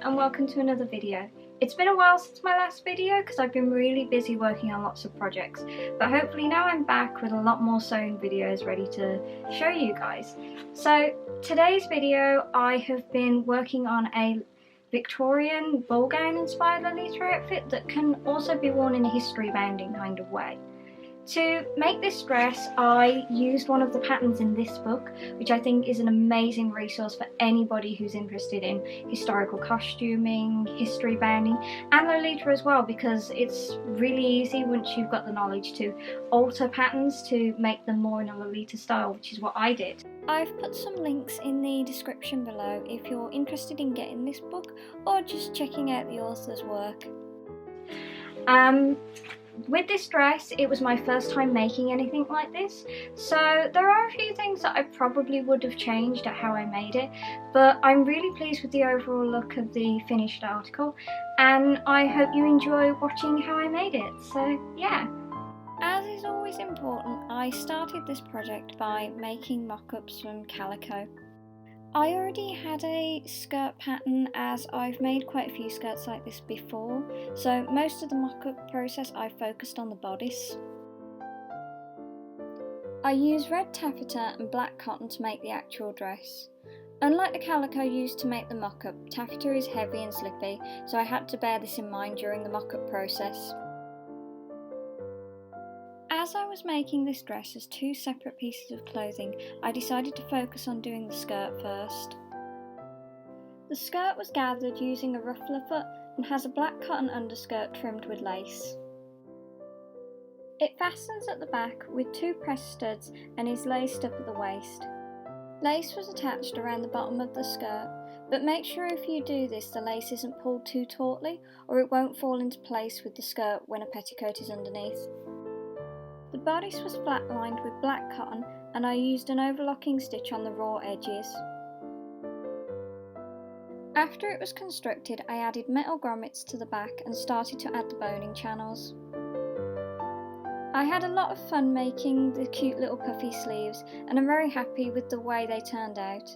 and welcome to another video. It's been a while since my last video because I've been really busy working on lots of projects, but hopefully now I'm back with a lot more sewing videos ready to show you guys. So today's video I have been working on a Victorian ball gown inspired Lolita outfit that can also be worn in a history bounding kind of way. To make this dress, I used one of the patterns in this book, which I think is an amazing resource for anybody who's interested in historical costuming, history bounding, and Lolita as well, because it's really easy once you've got the knowledge to alter patterns to make them more in a Lolita style, which is what I did. I've put some links in the description below if you're interested in getting this book or just checking out the author's work. With this dress, it was my first time making anything like this, so there are a few things that I probably would have changed at how I made it, but I'm really pleased with the overall look of the finished article, and I hope you enjoy watching how I made it, so yeah. As is always important, I started this project by making mock-ups from calico. I already had a skirt pattern as I've made quite a few skirts like this before, so most of the mock-up process I focused on the bodice. I used red taffeta and black cotton to make the actual dress. Unlike the calico used to make the mock-up, taffeta is heavy and slippy, so I had to bear this in mind during the mock-up process. As I was making this dress as two separate pieces of clothing, I decided to focus on doing the skirt first. The skirt was gathered using a ruffler foot and has a black cotton underskirt trimmed with lace. It fastens at the back with two press studs and is laced up at the waist. Lace was attached around the bottom of the skirt, but make sure if you do this the lace isn't pulled too tautly or it won't fall into place with the skirt when a petticoat is underneath. The bodice was flat lined with black cotton and I used an overlocking stitch on the raw edges. After it was constructed, I added metal grommets to the back and started to add the boning channels. I had a lot of fun making the cute little puffy sleeves and I'm very happy with the way they turned out.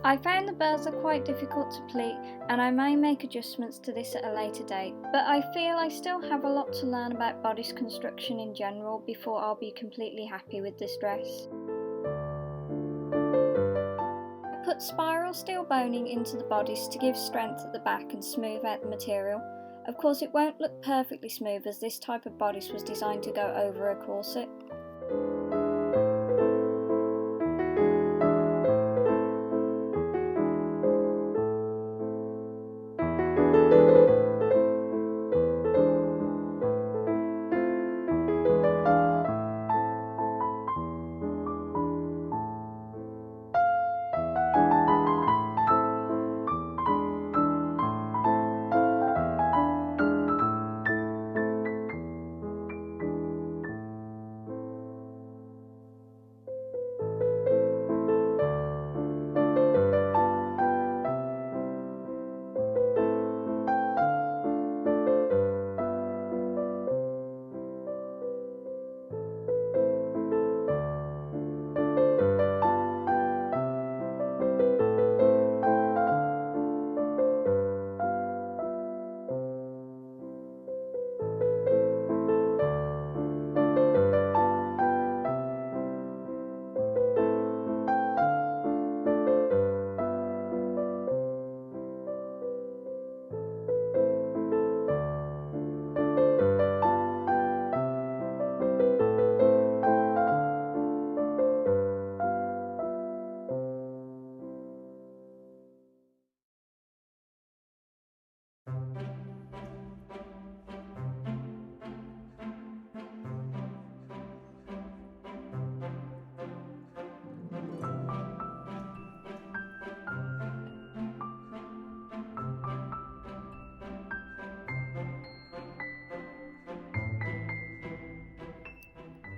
I found the bertha quite difficult to pleat and I may make adjustments to this at a later date, but I feel I still have a lot to learn about bodice construction in general before I'll be completely happy with this dress. I put spiral steel boning into the bodice to give strength at the back and smooth out the material. Of course it won't look perfectly smooth as this type of bodice was designed to go over a corset.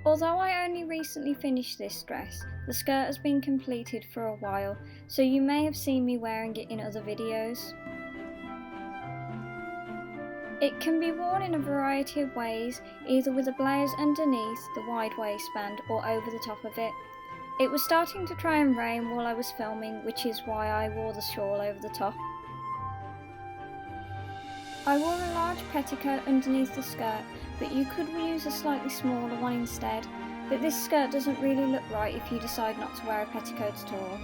Although I only recently finished this dress, the skirt has been completed for a while, so you may have seen me wearing it in other videos. It can be worn in a variety of ways, either with a blouse underneath the wide waistband or over the top of it. It was starting to try and rain while I was filming, which is why I wore the shawl over the top. I wore a large petticoat underneath the skirt, but you could use a slightly smaller one instead, but this skirt doesn't really look right if you decide not to wear a petticoat at all.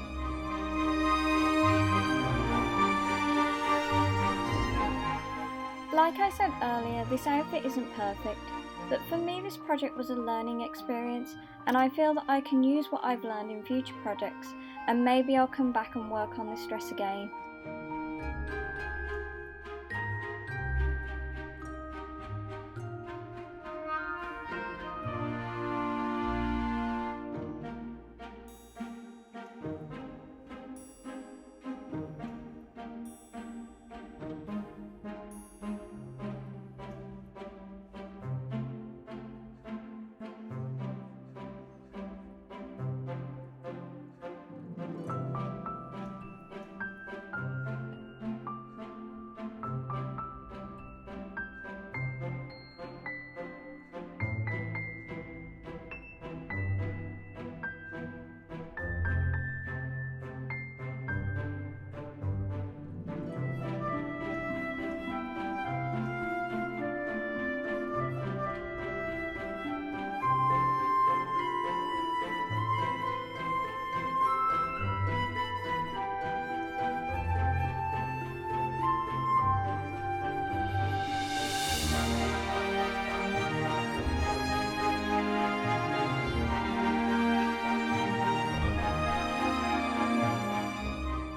Like I said earlier, this outfit isn't perfect, but for me this project was a learning experience, and I feel that I can use what I've learned in future projects, and maybe I'll come back and work on this dress again.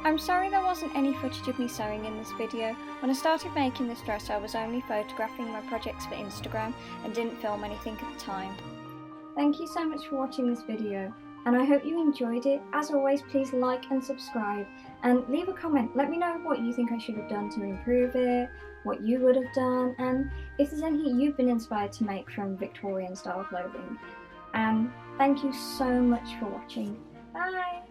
I'm sorry there wasn't any footage of me sewing in this video. When I started making this dress I was only photographing my projects for Instagram and didn't film anything at the time. Thank you so much for watching this video, and I hope you enjoyed it. As always, please like and subscribe and leave a comment. Let me know what you think I should have done to improve it, what you would have done, and if there's anything you've been inspired to make from Victorian style clothing. And thank you so much for watching. Bye!